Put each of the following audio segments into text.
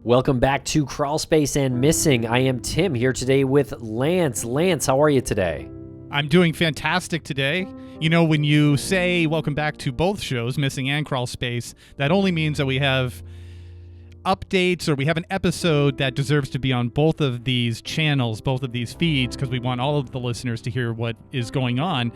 Welcome back to Crawl Space and Missing. I am Tim here today with Lance. Lance, how are you today? I'm doing fantastic today. You know, when you say welcome back to both shows, Missing and Crawl Space, that only means that we have updates or we have an episode that deserves to be on both of these channels, both of these feeds, because we want all of the listeners to hear what is going on,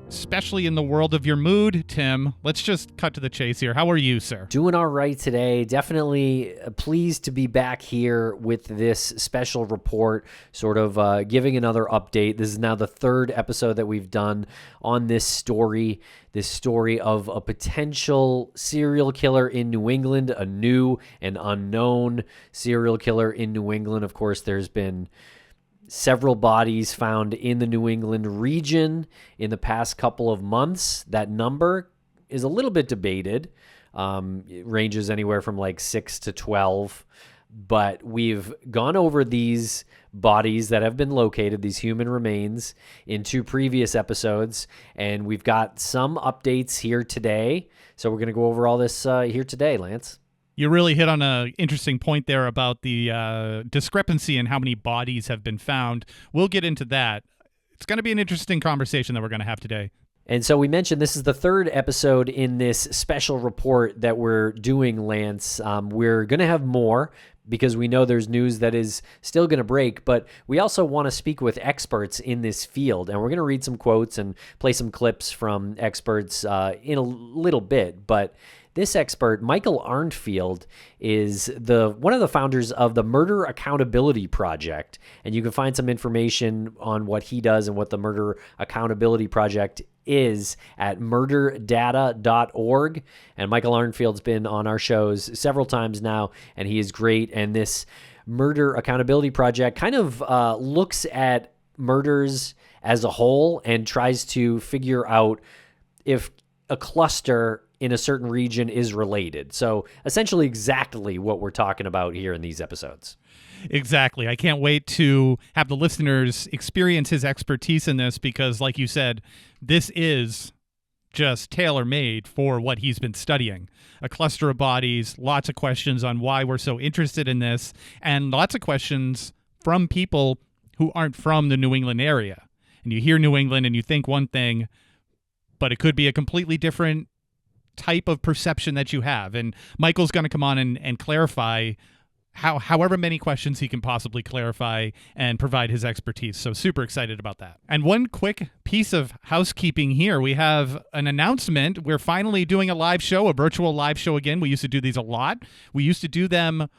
especially in the world of your mood. Tim, let's just cut to the chase here. How are you, sir? Doing all right today. Definitely pleased to be back here with this special report, sort of giving another update. This is now the third episode that we've done on this story of a potential serial killer in New England, a new and unknown serial killer in New England. Of course, there's been several bodies found in the New England region in the past couple of months. That number is a little bit debated. It ranges anywhere from like 6 to 12. But we've gone over these bodies that have been located, these human remains, in two previous episodes. And we've got some updates here today. So we're going to go over all this here today, Lance. You really hit on an interesting point there about the discrepancy in how many bodies have been found. We'll get into that. It's going to be an interesting conversation that we're going to have today. And so we mentioned this is the third episode in this special report that we're doing, Lance. We're going to have more because we know there's news that is still going to break, but we also want to speak with experts in this field. And we're going to read some quotes and play some clips from experts in a little bit. But this expert, Michael Arnfield, is one of the founders of the Murder Accountability Project. And you can find some information on what he does and what the Murder Accountability Project is at murderdata.org. And Michael Arnfield's been on our shows several times now, and he is great. And this Murder Accountability Project kind of looks at murders as a whole and tries to figure out if a cluster in a certain region is related. So essentially exactly what we're talking about here in these episodes. Exactly. I can't wait to have the listeners experience his expertise in this because, like you said, this is just tailor-made for what he's been studying. A cluster of bodies, lots of questions on why we're so interested in this, and lots of questions from people who aren't from the New England area. And you hear New England and you think one thing, but it could be a completely different type of perception that you have. And Michael's going to come on and clarify however many questions he can possibly clarify and provide his expertise. So super excited about that. And one quick piece of housekeeping here. We have an announcement. We're finally doing a live show, a virtual live show again. We used to do these a lot. We used to do them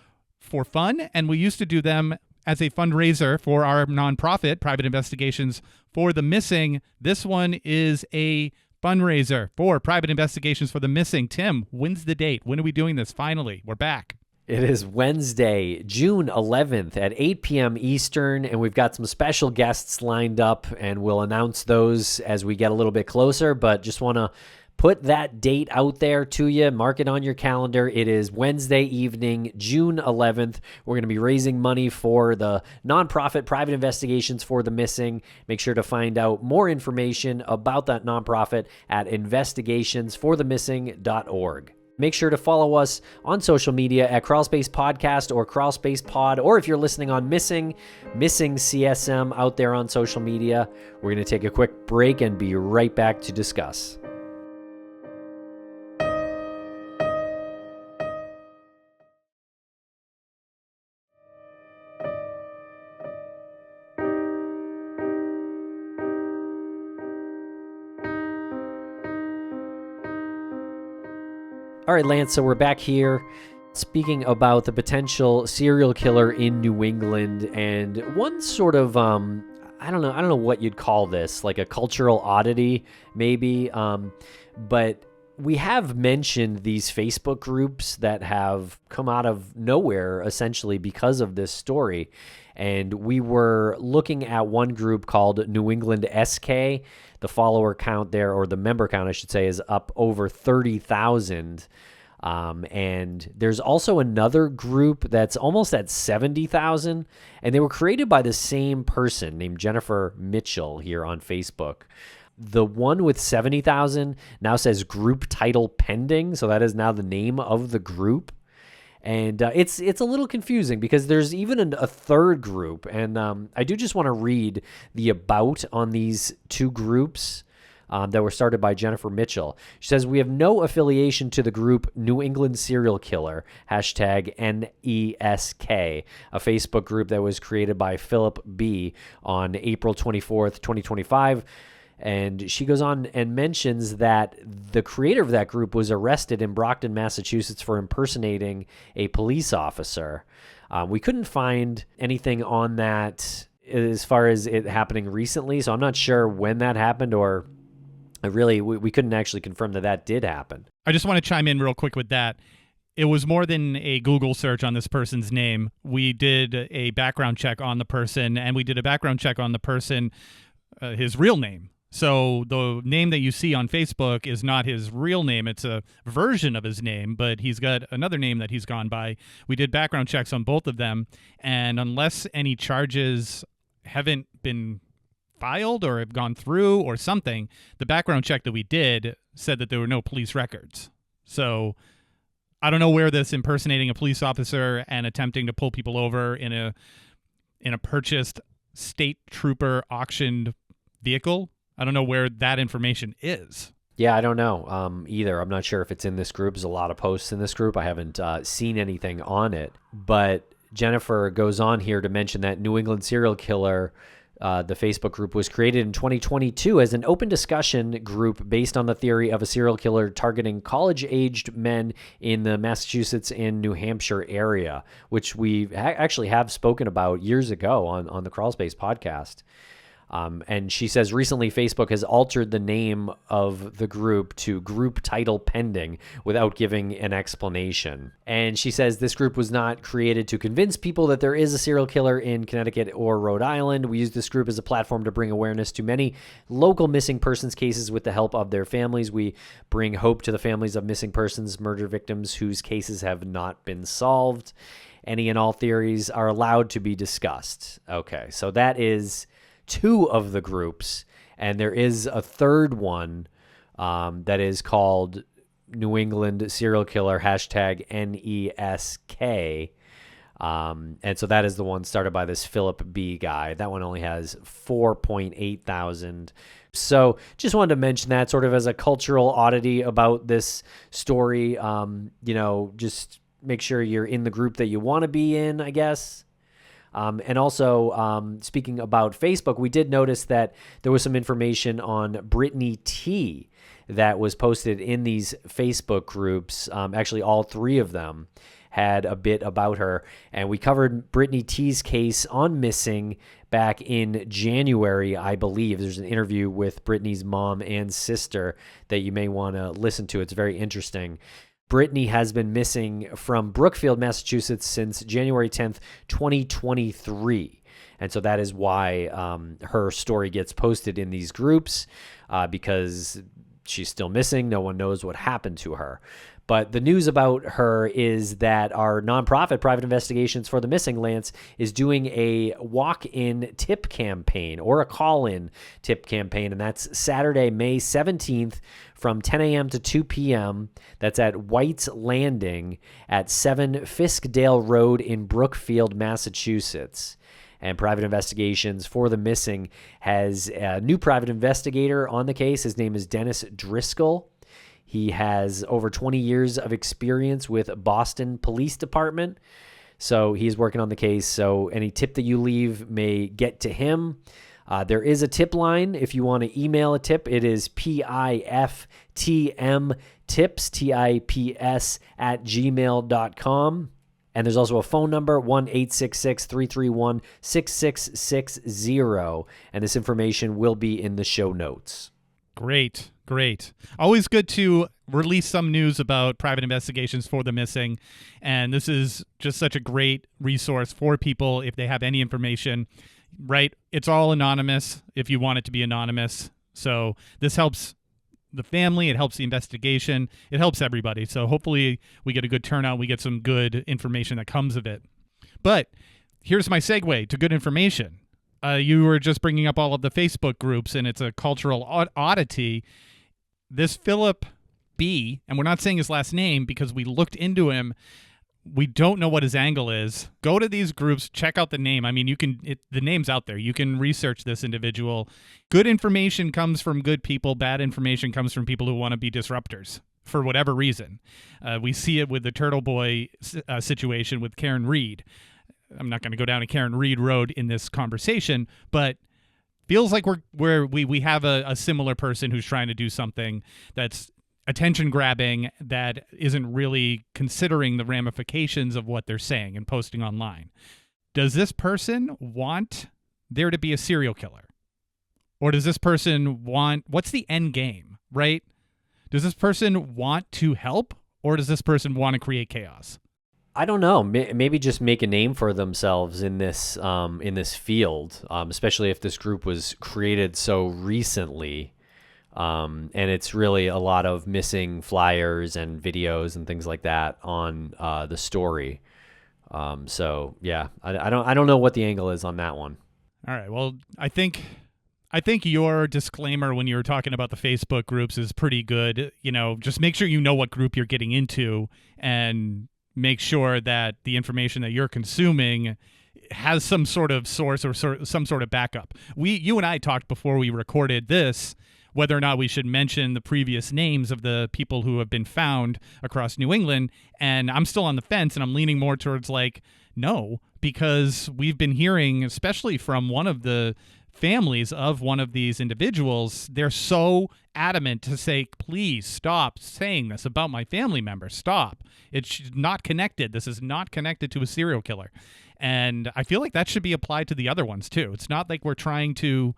for fun, and we used to do them as a fundraiser for our nonprofit, Private Investigations for the Missing. This one is a fundraiser for Private Investigations for the Missing. Tim, when's the date? When are we doing this? Finally, we're back. It is Wednesday, June 11th at 8 p.m. Eastern, and we've got some special guests lined up, and we'll announce those as we get a little bit closer, but just want to put that date out there to you. Mark it on your calendar. It is Wednesday evening, June 11th. We're going to be raising money for the nonprofit Private Investigations for the Missing. Make sure to find out more information about that nonprofit at investigationsforthemissing.org. Make sure to follow us on social media at Crawlspace Podcast or Crawlspace Pod, or if you're listening on Missing CSM out there on social media. We're going to take a quick break and be right back to discuss. All right, Lance, so we're back here speaking about the potential serial killer in New England, and one sort of, I don't know what you'd call this, like a cultural oddity, maybe, but we have mentioned these Facebook groups that have come out of nowhere, essentially, because of this story. And we were looking at one group called New England SK. The follower count there, or the member count, I should say, is up over 30,000. And there's also another group that's almost at 70,000. And they were created by the same person named Jennifer Mitchell here on Facebook. The one with 70,000 now says group title pending. So that is now the name of the group. And it's a little confusing because there's even a third group. And I do just want to read the about on these two groups that were started by Jennifer Mitchell. She says, we have no affiliation to the group New England Serial Killer, hashtag NESK, a Facebook group that was created by Philip B. on April 24th, 2025. And she goes on and mentions that the creator of that group was arrested in Brockton, Massachusetts for impersonating a police officer. We couldn't find anything on that as far as it happening recently, so I'm not sure when that happened, or really we couldn't actually confirm that did happen. I just want to chime in real quick with that. It was more than a Google search on this person's name. We did a background check on the person, and we did a background check on the person, his real name. So the name that you see on Facebook is not his real name. It's a version of his name, but he's got another name that he's gone by. We did background checks on both of them, and unless any charges haven't been filed or have gone through or something, the background check that we did said that there were no police records. So I don't know where this impersonating a police officer and attempting to pull people over in a purchased state trooper auctioned vehicle, I don't know where that information is. Yeah, I don't know either. I'm not sure if it's in this group. There's a lot of posts in this group. I haven't seen anything on it. But Jennifer goes on here to mention that New England Serial Killer, the Facebook group, was created in 2022 as an open discussion group based on the theory of a serial killer targeting college-aged men in the Massachusetts and New Hampshire area, which we actually have spoken about years ago on the Crawl Space podcast. And she says recently Facebook has altered the name of the group to Group Title Pending without giving an explanation. And she says this group was not created to convince people that there is a serial killer in Connecticut or Rhode Island. We use this group as a platform to bring awareness to many local missing persons cases with the help of their families. We bring hope to the families of missing persons, murder victims whose cases have not been solved. Any and all theories are allowed to be discussed. Okay, so that is two of the groups, and there is a third one that is called New England Serial Killer, hashtag NESK. And so that is the one started by this Philip B. guy. That one only has 4.8 thousand. So just wanted to mention that sort of as a cultural oddity about this story. Just make sure you're in the group that you want to be in, I guess. And also, speaking about Facebook, we did notice that there was some information on Brittany T that was posted in these Facebook groups. Actually, all three of them had a bit about her. And we covered Brittany T's case on Missing back in January, I believe. There's an interview with Brittany's mom and sister that you may want to listen to. It's very interesting. Brittany has been missing from Brookfield, Massachusetts since January 10th, 2023. And so that is why her story gets posted in these groups because she's still missing. No one knows what happened to her. But the news about her is that our nonprofit, Private Investigations for the Missing, Lance, is doing a walk-in tip campaign or a call-in tip campaign. And that's Saturday, May 17th from 10 a.m. to 2 p.m. That's at White's Landing at 7 Fiskdale Road in Brookfield, Massachusetts. And Private Investigations for the Missing has a new private investigator on the case. His name is Dennis Driscoll. He has over 20 years of experience with Boston Police Department. So he's working on the case. So any tip that you leave may get to him. There is a tip line. If you want to email a tip, it is PIFTM tips, TIPS @gmail.com. And there's also a phone number, 1-866-331-6660. And this information will be in the show notes. Great. Always good to release some news about Private Investigations for the Missing. And this is just such a great resource for people if they have any information, right? It's all anonymous if you want it to be anonymous. So this helps the family. It helps the investigation. It helps everybody. So hopefully we get a good turnout. We get some good information that comes of it. But here's my segue to good information. You were just bringing up all of the Facebook groups, and it's a cultural oddity. This Philip B., and we're not saying his last name because we looked into him, We don't know what his angle is. Go to these groups, check out the name. I mean, the name's out there. You can research this individual. Good information comes from good people. Bad information comes from people who want to be disruptors for whatever reason. We see it with the Turtle Boy situation with Karen Reed. I'm not going to go down a Karen Reed road in this conversation, but feels like we have a similar person who's trying to do something that's attention grabbing, that isn't really considering the ramifications of what they're saying and posting online. Does this person want there to be a serial killer? Or does this person what's the end game, right? Does this person want to help, or does this person want to create chaos? I don't know. Maybe just make a name for themselves in this field, especially if this group was created so recently. And it's really a lot of missing flyers and videos and things like that on the story. So yeah, I don't know what the angle is on that one. All right. Well, I think your disclaimer when you were talking about the Facebook groups is pretty good. Just make sure you know what group you're getting into, and make sure that the information that you're consuming has some sort of source or some sort of backup. You and I talked before we recorded this whether or not we should mention the previous names of the people who have been found across New England, and I'm still on the fence, and I'm leaning more towards no, because we've been hearing, especially from one of the families of one of these individuals, they're so adamant to say, please stop saying this about my family member. Stop. It's not connected. This is not connected to a serial killer. And I feel like that should be applied to the other ones too. It's not like we're trying to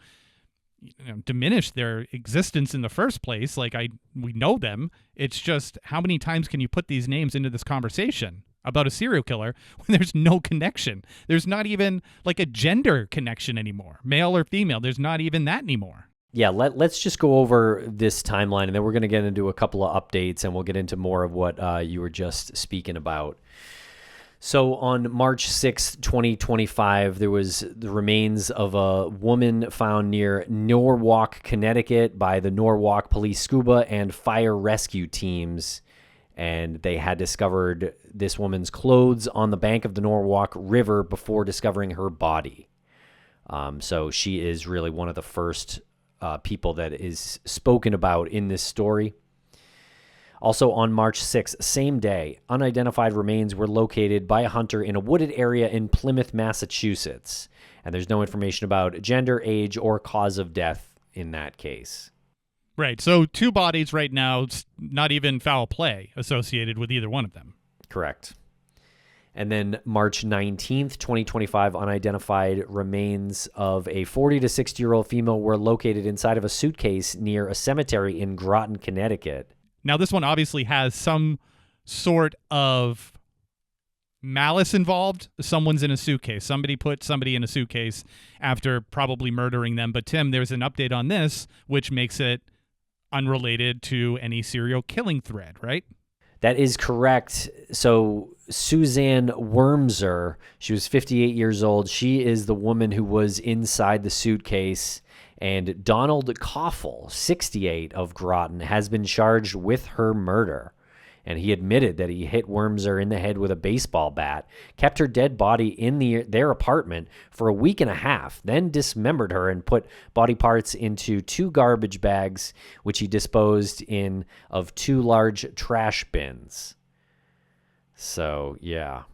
diminish their existence in the first place. We know them. It's just, how many times can you put these names into this conversation about a serial killer when there's no connection? There's not even a gender connection anymore, male or female. There's not even that anymore. Yeah, let's just go over this timeline, and then we're going to get into a couple of updates, and we'll get into more of what you were just speaking about. So on March 6th, 2025, there was the remains of a woman found near Norwalk, Connecticut by the Norwalk Police Scuba and Fire Rescue teams. And they had discovered this woman's clothes on the bank of the Norwalk River before discovering her body. So she is really one of the first people that is spoken about in this story. Also on March 6th, same day, unidentified remains were located by a hunter in a wooded area in Plymouth, Massachusetts. And there's no information about gender, age, or cause of death in that case. Right. So 2 bodies right now, not even foul play associated with either one of them. Correct. And then March 19th, 2025, unidentified remains of a 40 to 60-year-old female were located inside of a suitcase near a cemetery in Groton, Connecticut. Now, this one obviously has some sort of malice involved. Someone's in a suitcase. Somebody put somebody in a suitcase after probably murdering them. But Tim, there's an update on this, which makes it unrelated to any serial killing thread, right? That is correct. So Suzanne Wormser, she was 58 years old. She is the woman who was inside the suitcase. And Donald Coffel, 68, of Groton, has been charged with her murder. And he admitted that he hit Wormser in the head with a baseball bat, kept her dead body in their apartment for a week and a half, then dismembered her and put body parts into 2 garbage bags, which he disposed in of 2 large trash bins. So, yeah.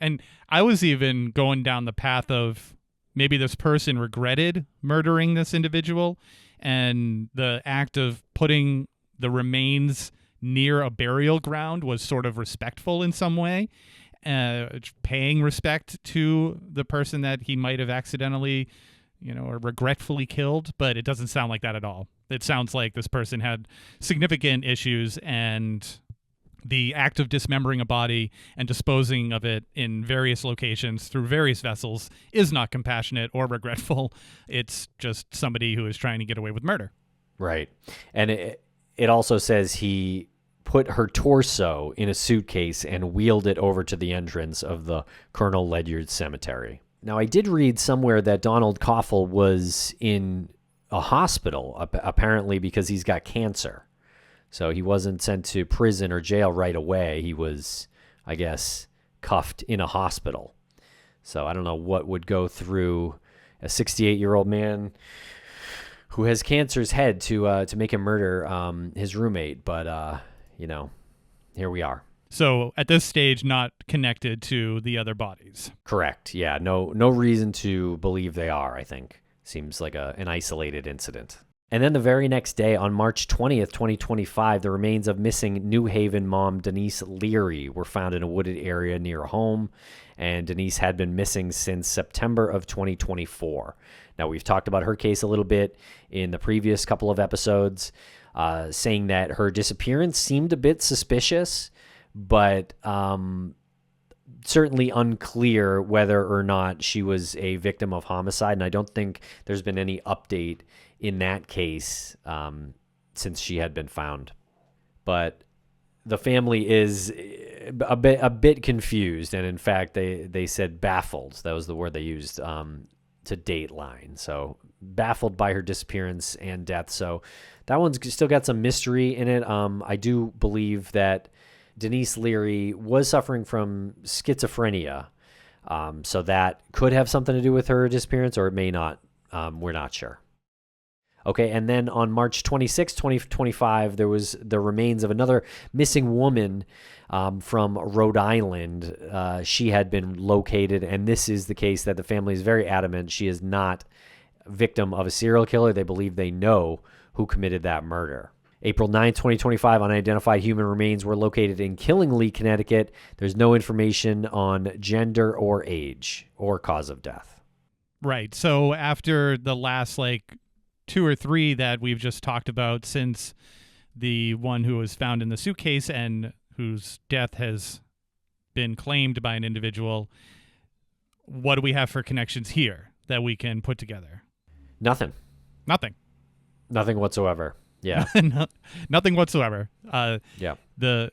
And I was even going down the path of maybe this person regretted murdering this individual, and the act of putting the remains near a burial ground was sort of respectful in some way, paying respect to the person that he might have accidentally, or regretfully killed. But it doesn't sound like that at all. It sounds like this person had significant issues, and the act of dismembering a body and disposing of it in various locations through various vessels is not compassionate or regretful. It's just somebody who is trying to get away with murder. Right. And it also says he put her torso in a suitcase and wheeled it over to the entrance of the Colonel Ledyard Cemetery. Now, I did read somewhere that Donald Coffel was in a hospital, apparently because he's got cancer. So he wasn't sent to prison or jail right away. He was I guess, cuffed in a hospital. So I don't know what would go through a 68-year-old man who has cancer's head to make him murder his roommate. But, here we are. So at this stage, not connected to the other bodies. Correct. Yeah. No reason to believe they are, I think. Seems like an isolated incident. And then the very next day, on March 20th, 2025, the remains of missing New Haven mom Denise Leary were found in a wooded area near home. And Denise had been missing since September of 2024. Now, we've talked about her case a little bit in the previous couple of episodes, saying that her disappearance seemed a bit suspicious, but certainly unclear whether or not she was a victim of homicide. And I don't think there's been any update in that case since she had been found. But the family is a bit confused, and in fact, they said baffled. That was the word they used to Dateline. So baffled by her disappearance and death. So that one's still got some mystery in it. I do believe that Denise Leary was suffering from schizophrenia, so that could have something to do with her disappearance, or it may not. We're not sure. Okay, and then on March 26, 2025, there was the remains of another missing woman from Rhode Island. She had been located, and this is the case that the family is very adamant she is not a victim of a serial killer. They believe they know who committed that murder. April 9, 2025, unidentified human remains were located in Killingly, Connecticut. There's no information on gender or age or cause of death. Right. So after the last, 2 or 3 that we've just talked about, since the one who was found in the suitcase and whose death has been claimed by an individual, what do we have for connections here that we can put together? Nothing whatsoever. Yeah. Nothing whatsoever. Yeah. In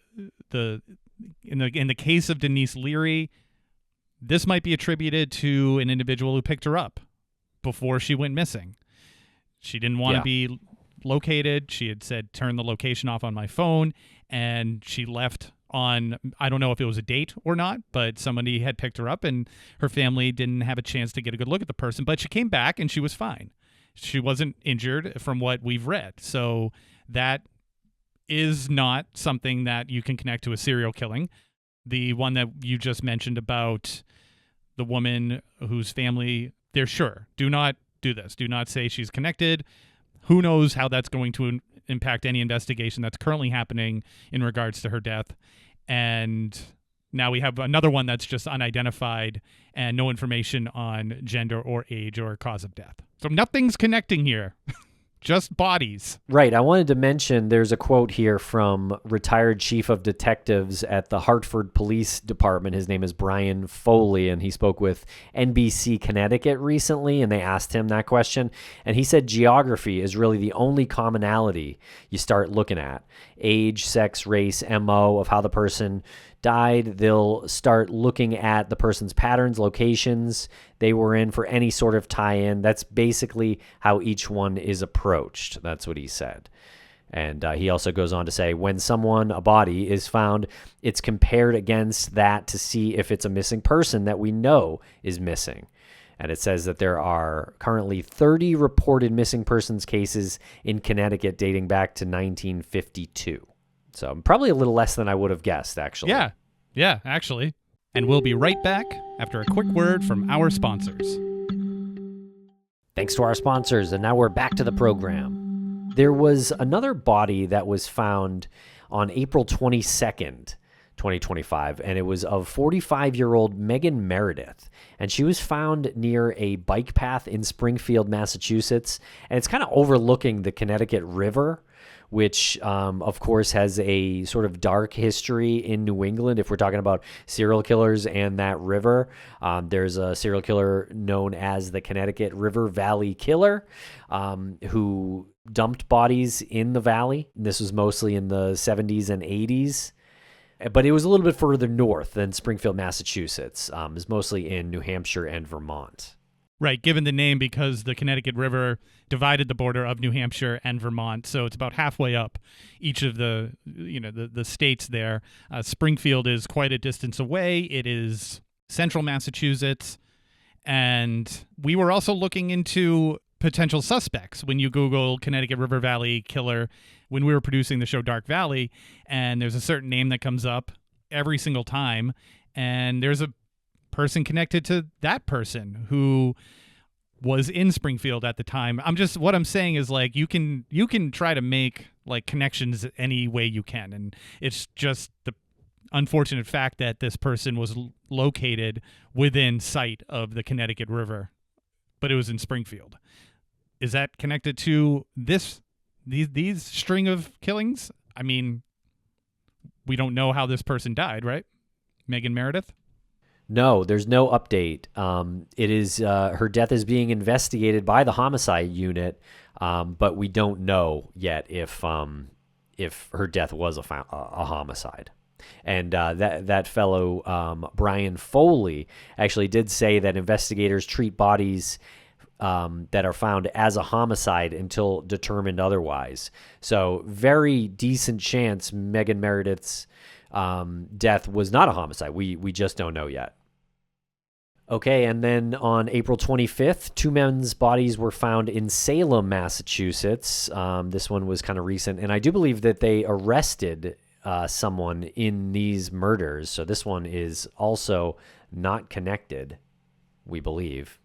the case of Denise Leary, this might be attributed to an individual who picked her up before she went missing. She didn't want to be located. She had said, turn the location off on my phone, and she left on, I don't know if it was a date or not, but somebody had picked her up, and her family didn't have a chance to get a good look at the person, but she came back and she was fine. She wasn't injured from what we've read. So that is not something that you can connect to a serial killing. The one that you just mentioned about the woman whose family, they're sure, do not do this. Do not say she's connected. Who knows how that's going to impact any investigation that's currently happening in regards to her death. And now we have another one that's just unidentified and no information on gender or age or cause of death. So nothing's connecting here. Just bodies. Right. I wanted to mention there's a quote here from retired chief of detectives at the Hartford Police Department. His name is Brian Foley, and he spoke with NBC Connecticut recently, and they asked him that question. And he said geography is really the only commonality you start looking at. Age, sex, race, MO of how the person died. They'll start looking at the person's patterns, locations they were in for any sort of tie-in. That's basically how each one is approached. That's what he said. And he also goes on to say, when a body is found, it's compared against that to see if it's a missing person that we know is missing. And it says that there are currently 30 reported missing persons cases in Connecticut dating back to 1952. So probably a little less than I would have guessed, actually. Yeah, actually. And we'll be right back after a quick word from our sponsors. Thanks to our sponsors, and now we're back to the program. There was another body that was found on April 22nd, 2025, and it was of 45-year-old Megan Meredith. And she was found near a bike path in Springfield, Massachusetts, and it's kind of overlooking the Connecticut River, which, of course, has a sort of dark history in New England. If we're talking about serial killers and that river, there's a serial killer known as the Connecticut River Valley Killer, who dumped bodies in the valley. This was mostly in the 70s and 80s. But it was a little bit further north than Springfield, Massachusetts. It's mostly in New Hampshire and Vermont. Right, given the name because the Connecticut River divided the border of New Hampshire and Vermont, so it's about halfway up each of the states there. Springfield is quite a distance away. It is central Massachusetts, and we were also looking into potential suspects when you Google Connecticut River Valley killer when we were producing the show Dark Valley, and there's a certain name that comes up every single time, and there's a person connected to that person who was in Springfield at the time. What I'm saying is, like, you can try to make like connections any way you can, and it's just the unfortunate fact that this person was located within sight of the Connecticut River, but it was in Springfield. Is that connected to these string of killings? I mean, we don't know how this person died, right? Megan Meredith? No, there's no update. It is her death is being investigated by the homicide unit, but we don't know yet if her death was a homicide. And that fellow Brian Foley actually did say that investigators treat bodies that are found as a homicide until determined otherwise. So very decent chance Megan Meredith's death was not a homicide. We just don't know yet. Okay, and then on April 25th, 2 men's bodies were found in Salem, Massachusetts. This one was kind of recent, and I do believe that they arrested someone in these murders. So this one is also not connected, we believe.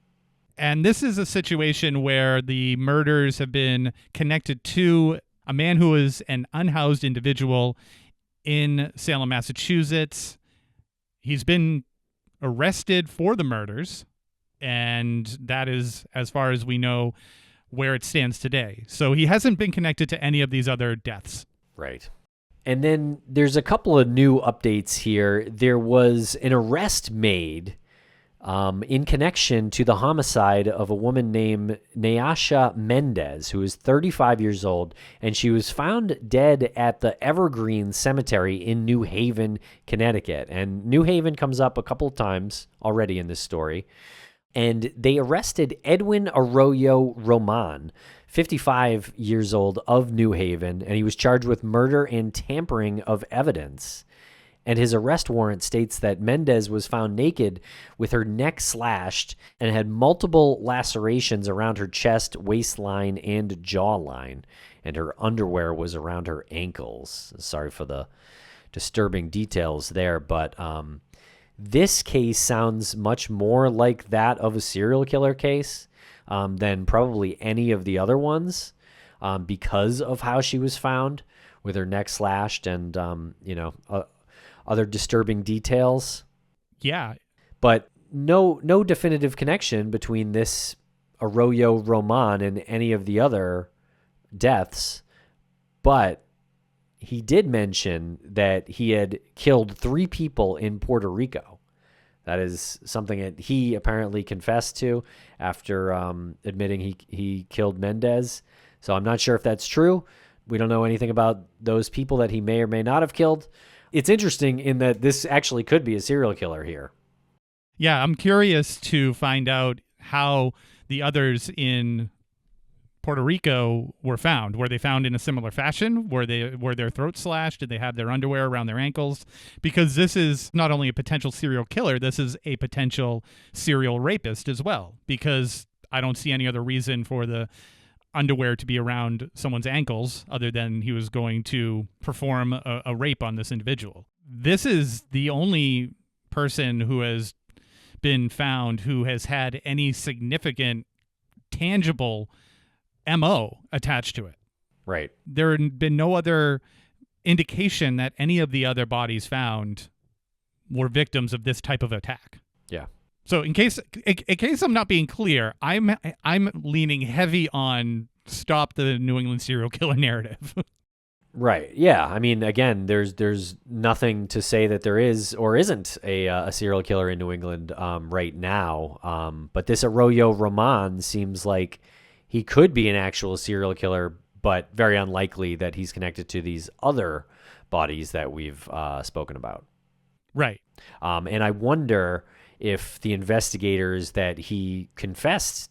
And this is a situation where the murders have been connected to a man who is an unhoused individual in Salem, Massachusetts. He's been arrested for the murders, and that is, as far as we know, where it stands today. So he hasn't been connected to any of these other deaths. Right. And then there's a couple of new updates here. There was an arrest made in connection to the homicide of a woman named Nyasha Mendez, who is 35 years old, and she was found dead at the Evergreen Cemetery in New Haven, Connecticut. And New Haven comes up a couple of times already in this story. And they arrested Edwin Arroyo-Roman, 55 years old, of New Haven, and he was charged with murder and tampering of evidence. And his arrest warrant states that Mendez was found naked with her neck slashed and had multiple lacerations around her chest, waistline, and jawline. And her underwear was around her ankles. Sorry for the disturbing details there, but this case sounds much more like that of a serial killer case than probably any of the other ones because of how she was found with her neck slashed and, other disturbing details. Yeah. But no definitive connection between this Arroyo-Roman and any of the other deaths. But he did mention that he had killed 3 people in Puerto Rico. That is something that he apparently confessed to after admitting he killed Mendez. So I'm not sure if that's true. We don't know anything about those people that he may or may not have killed. It's interesting in that this actually could be a serial killer here. Yeah, I'm curious to find out how the others in Puerto Rico were found. Were they found in a similar fashion? Were their throats slashed? Did they have their underwear around their ankles? Because this is not only a potential serial killer, this is a potential serial rapist as well. Because I don't see any other reason for the underwear to be around someone's ankles other than he was going to perform a rape on this individual. This is the only person who has been found who has had any significant tangible MO attached to it. Right. There had been no other indication that any of the other bodies found were victims of this type of attack. Yeah. So in case I'm not being clear, I'm leaning heavy on stop the New England serial killer narrative. Right. Yeah. I mean, again, there's nothing to say that there is or isn't a serial killer in New England right now. But this Arroyo-Roman seems like he could be an actual serial killer, but very unlikely that he's connected to these other bodies that we've spoken about. Right. And I wonder if the investigators that he confessed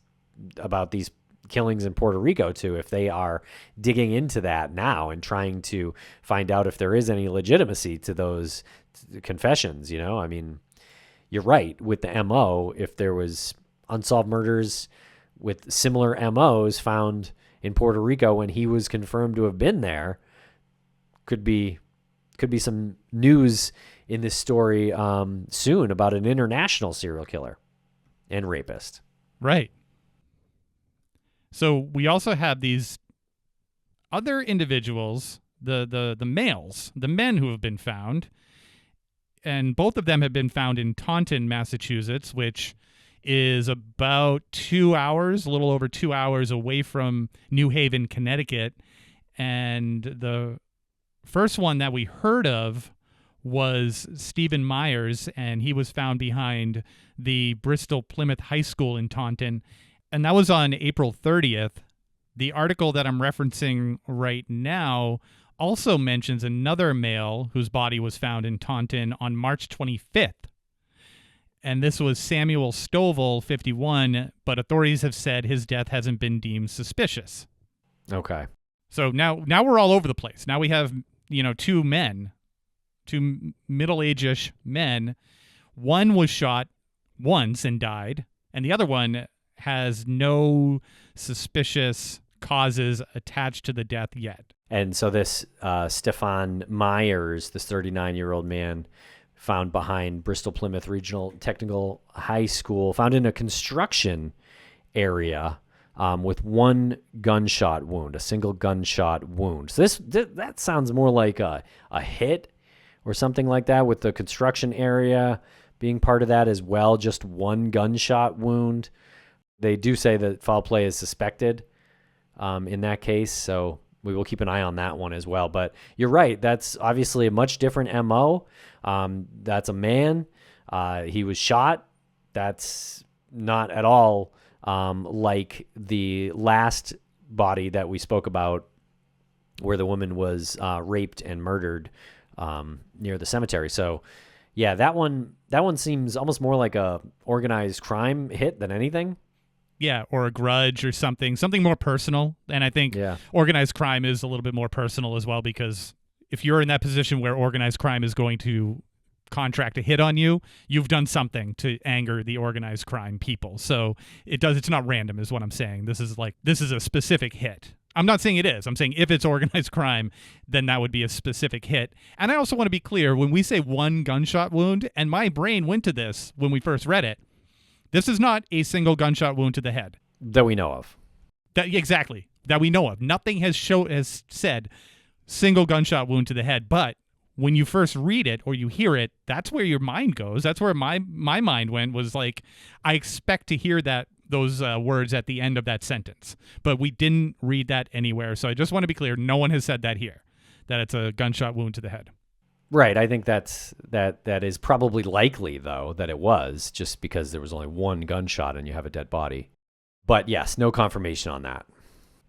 about these killings in Puerto Rico to, if they are digging into that now and trying to find out if there is any legitimacy to those confessions. I mean, you're right with the MO. If there was unsolved murders with similar MOs found in Puerto Rico when he was confirmed to have been there, could be some news in this story soon about an international serial killer and rapist. Right. So we also have these other individuals, the males, the men who have been found, and both of them have been found in Taunton, Massachusetts, which is about 2 hours, a little over 2 hours away from New Haven, Connecticut. And the first one that we heard of was Stephen Myers, and he was found behind the Bristol Plymouth High School in Taunton. And that was on April 30th. The article that I'm referencing right now also mentions another male whose body was found in Taunton on March 25th. And this was Samuel Stovall, 51, but authorities have said his death hasn't been deemed suspicious. Okay. So now we're all over the place. Now we have, two men, two middle-age-ish men. One was shot once and died, and the other one has no suspicious causes attached to the death yet. And so this Stefan Myers, this 39-year-old man found behind Bristol Plymouth Regional Technical High School, found in a construction area with one gunshot wound, a single gunshot wound. So that sounds more like a hit or something like that, with the construction area being part of that as well, just one gunshot wound. They do say that foul play is suspected in that case, so we will keep an eye on that one as well. But you're right. That's obviously a much different MO. That's a man. He was shot. That's not at all like the last body that we spoke about, where the woman was raped and murdered near the cemetery. So, yeah, that one seems almost more like a organized crime hit than anything. Yeah, or a grudge or something more personal. And I think organized crime is a little bit more personal as well, because if you're in that position where organized crime is going to contract a hit on you, you've done something to anger the organized crime people. So it's not random is what I'm saying. This is a specific hit. I'm not saying it is. I'm saying if it's organized crime, then that would be a specific hit. And I also want to be clear, when we say one gunshot wound, and my brain went to this when we first read it, this is not a single gunshot wound to the head. That we know of. Exactly. That we know of. Nothing has said single gunshot wound to the head. But when you first read it or you hear it, that's where your mind goes. That's where my mind went, was like, I expect to hear those words at the end of that sentence. But we didn't read that anywhere. So I just want to be clear. No one has said that here, that it's a gunshot wound to the head. Right. I think that is probably likely, though, that it was, just because there was only one gunshot and you have a dead body. But yes, no confirmation on that.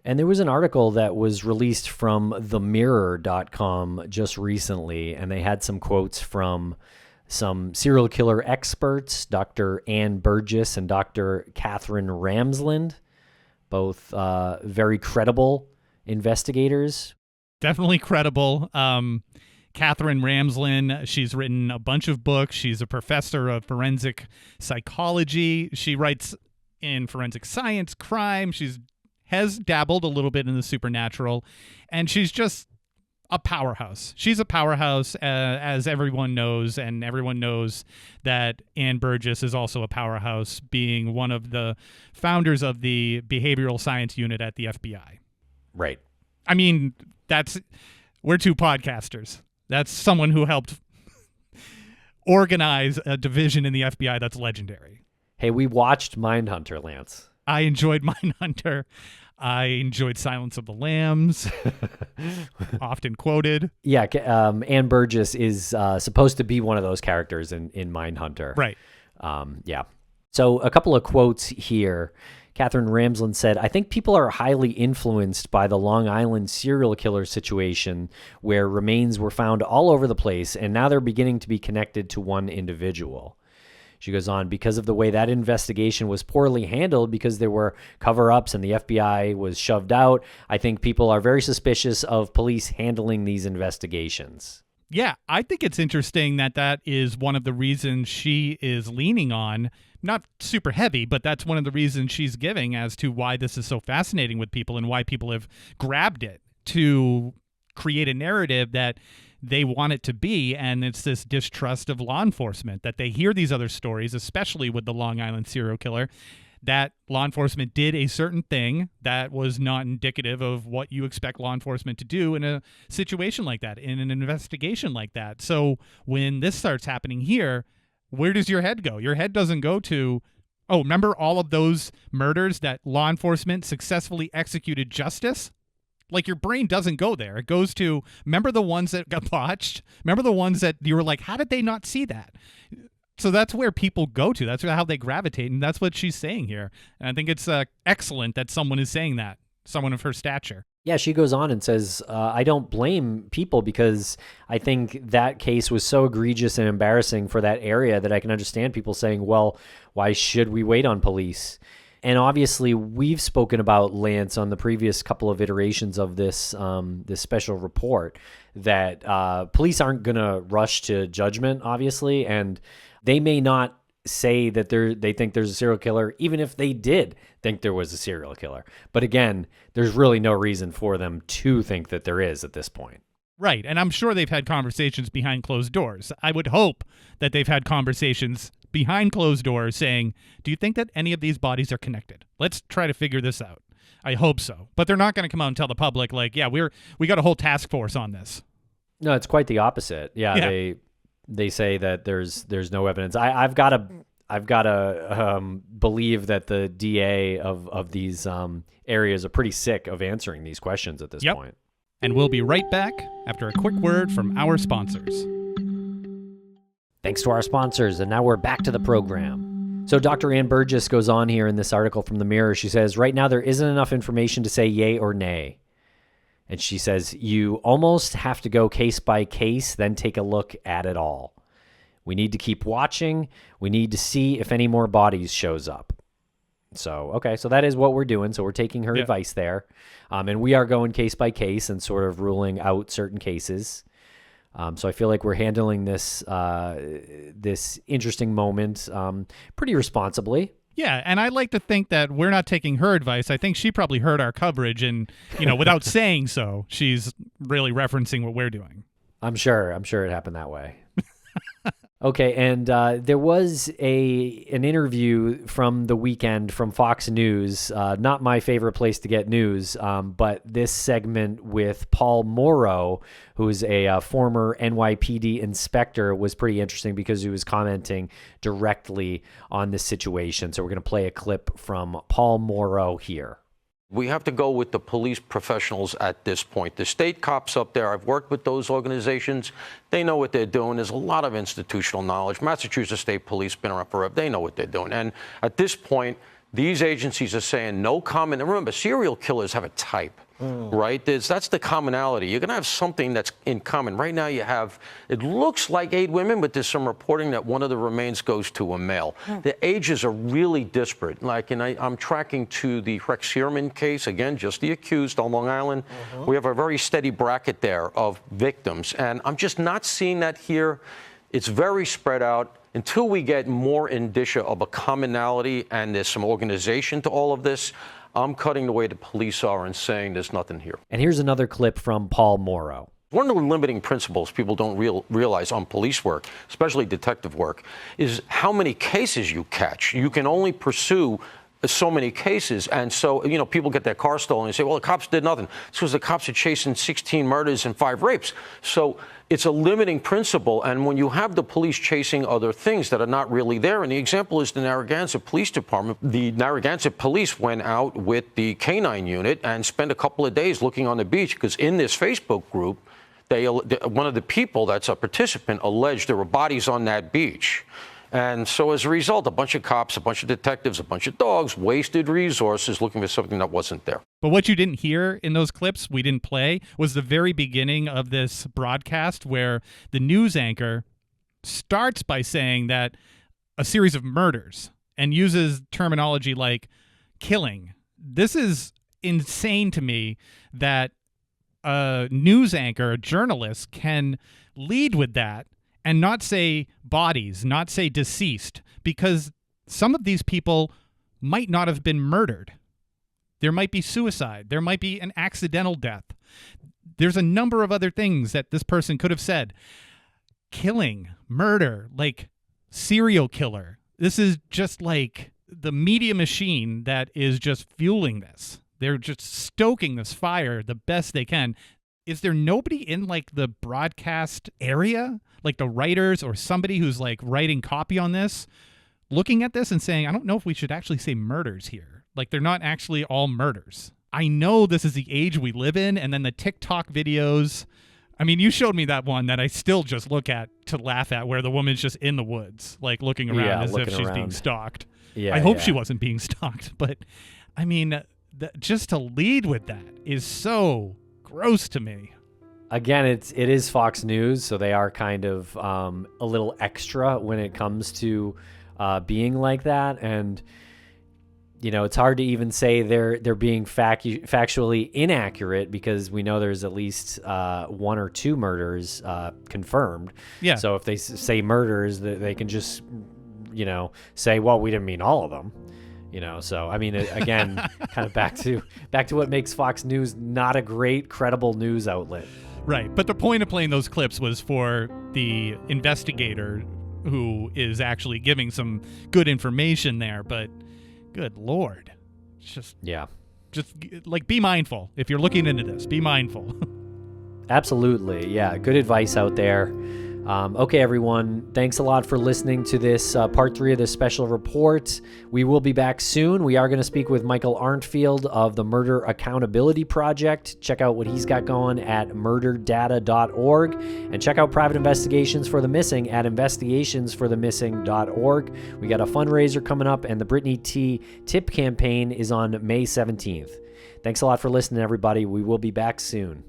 And there was an article that was released from themirror.com just recently, and they had some quotes from some serial killer experts, Dr. Ann Burgess and Dr. Catherine Ramsland, both very credible investigators. Definitely credible. Catherine Ramsland, she's written a bunch of books. She's a professor of forensic psychology. She writes in forensic science, crime. Has dabbled a little bit in the supernatural, and she's just a powerhouse. She's a powerhouse, as everyone knows, and everyone knows that Ann Burgess is also a powerhouse, being one of the founders of the behavioral science unit at the FBI. Right. I mean, we're two podcasters. That's someone who helped organize a division in the FBI that's legendary. Hey, we watched Mindhunter, Lance. I enjoyed Mindhunter. I enjoyed Silence of the Lambs, often quoted. Yeah, Ann Burgess is supposed to be one of those characters in Mindhunter. Right. Yeah. So a couple of quotes here. Catherine Ramsland said, I think people are highly influenced by the Long Island serial killer situation, where remains were found all over the place, and now they're beginning to be connected to one individual. She goes on, because of the way that investigation was poorly handled, because there were cover-ups and the FBI was shoved out, I think people are very suspicious of police handling these investigations. Yeah, I think it's interesting that that is one of the reasons she is leaning on, not super heavy, but that's one of the reasons she's giving as to why this is so fascinating with people and why people have grabbed it to create a narrative that they want it to be. And it's this distrust of law enforcement, that they hear these other stories, especially with the Long Island serial killer, that law enforcement did a certain thing that was not indicative of what you expect law enforcement to do in a situation like that, in an investigation like that. So when this starts happening here, where does your head go? Your head doesn't go to, oh, remember all of those murders that law enforcement successfully executed justice? Like, your brain doesn't go there. It goes to, remember the ones that got botched? Remember the ones that you were like, how did they not see that? So that's where people go to. That's how they gravitate, and that's what she's saying here. And I think it's excellent that someone is saying that, someone of her stature. Yeah, she goes on and says, I don't blame people, because I think that case was so egregious and embarrassing for that area that I can understand people saying, well, why should we wait on police? And obviously, we've spoken about Lance on the previous couple of iterations of this this special report, that police aren't going to rush to judgment, obviously, and they may not say that they think there's a serial killer, even if they did think there was a serial killer. But again, there's really no reason for them to think that there is at this point. Right, and I'm sure they've had conversations behind closed doors. I would hope that they've had conversations behind closed doors saying, do you think that any of these bodies are connected? Let's try to figure this out. I hope so. But they're not going to come out and tell the public, like, yeah, we got a whole task force on this. No, it's quite the opposite. Yeah. They say that there's no evidence. I've got to believe that the DA of these areas are pretty sick of answering these questions at this point. And we'll be right back after a quick word from our sponsors. Thanks to our sponsors, and now we're back to the program. So Dr. Ann Burgess goes on here in this article from the Mirror. She says, right now there isn't enough information to say yay or nay. And she says, you almost have to go case by case, then take a look at it all. We need to keep watching. We need to see if any more bodies shows up. So, okay, so that is what we're doing. So we're taking her advice there. And we are going case by case and sort of ruling out certain cases. So I feel like we're handling this this interesting moment pretty responsibly. Yeah, and I like to think that we're not taking her advice. I think she probably heard our coverage, and without saying so, she's really referencing what we're doing. I'm sure it happened that way. Okay, and there was an interview from the weekend from Fox News, not my favorite place to get news, but this segment with Paul Morrow, who's a former NYPD inspector, was pretty interesting because he was commenting directly on this situation. So we're going to play a clip from Paul Morrow here. We have to go with the police professionals at this point. The state cops up there, I've worked with those organizations. They know what they're doing. There's a lot of institutional knowledge. Massachusetts State Police been around forever. They know what they're doing. And at this point, these agencies are saying no comment. And remember, serial killers have a type, right? That's the commonality. You're going to have something that's in common. Right now you have, it looks like 8 women, but there's some reporting that one of the remains goes to a male. The ages are really disparate. And I'm tracking to the Reenstierna case, again, just the accused on Long Island. We have a very steady bracket there of victims. And I'm just not seeing that here. It's very spread out. Until we get more indicia of a commonality and there's some organization to all of this, I'm cutting the way the police are and saying there's nothing here. And here's another clip from Paul Morrow. One of the limiting principles people don't realize on police work, especially detective work, is how many cases you catch. You can only pursue so many cases. And so, people get their car stolen and say, well, the cops did nothing. It's because the cops are chasing 16 murders and 5 rapes. So it's a limiting principle. And when you have the police chasing other things that are not really there, and the example is the Narragansett Police Department. The Narragansett Police went out with the K-9 unit and spent a couple of days looking on the beach because in this Facebook group, one of the people that's a participant alleged there were bodies on that beach. And so as a result, a bunch of cops, a bunch of detectives, a bunch of dogs wasted resources looking for something that wasn't there. But what you didn't hear in those clips we didn't play was the very beginning of this broadcast where the news anchor starts by saying that a series of murders and uses terminology like killing. This is insane to me that a news anchor, a journalist, can lead with that and not say bodies, not say deceased, because some of these people might not have been murdered. There might be suicide. There might be an accidental death. There's a number of other things that this person could have said. Killing, murder, like serial killer. This is just like the media machine that is just fueling this. They're just stoking this fire the best they can. Is there nobody in like the broadcast area, like the writers or somebody who's like writing copy on this, looking at this and saying, I don't know if we should actually say murders here. Like they're not actually all murders. I know this is the age we live in, and then the TikTok videos. I mean, you showed me that one that I still just look at to laugh at, where the woman's just in the woods, like looking around as if she's being stalked. Yeah, I hope she wasn't being stalked, but I mean, just to lead with that is so gross to me. Again, it is Fox News, so they are kind of a little extra when it comes to being like that, and you know, it's hard to even say they're being factually inaccurate, because we know there's at least 1 or 2 murders confirmed. Yeah. So if they say murders, they can just, you know, say, well, we didn't mean all of them. You know, so I mean, again, kind of back to what makes Fox News not a great, credible news outlet. Right. But the point of playing those clips was for the investigator who is actually giving some good information there. But good Lord, just like, be mindful. If you're looking into this, be mindful. Absolutely. Yeah. Good advice out there. Okay, everyone. Thanks a lot for listening to this part 3 of this special report. We will be back soon. We are going to speak with Michael Arntfield of the Murder Accountability Project. Check out what he's got going at murderdata.org, and check out Private Investigations for the Missing at investigationsforthemissing.org. We got a fundraiser coming up, and the Brittany T. Tip campaign is on May 17th. Thanks a lot for listening, everybody. We will be back soon.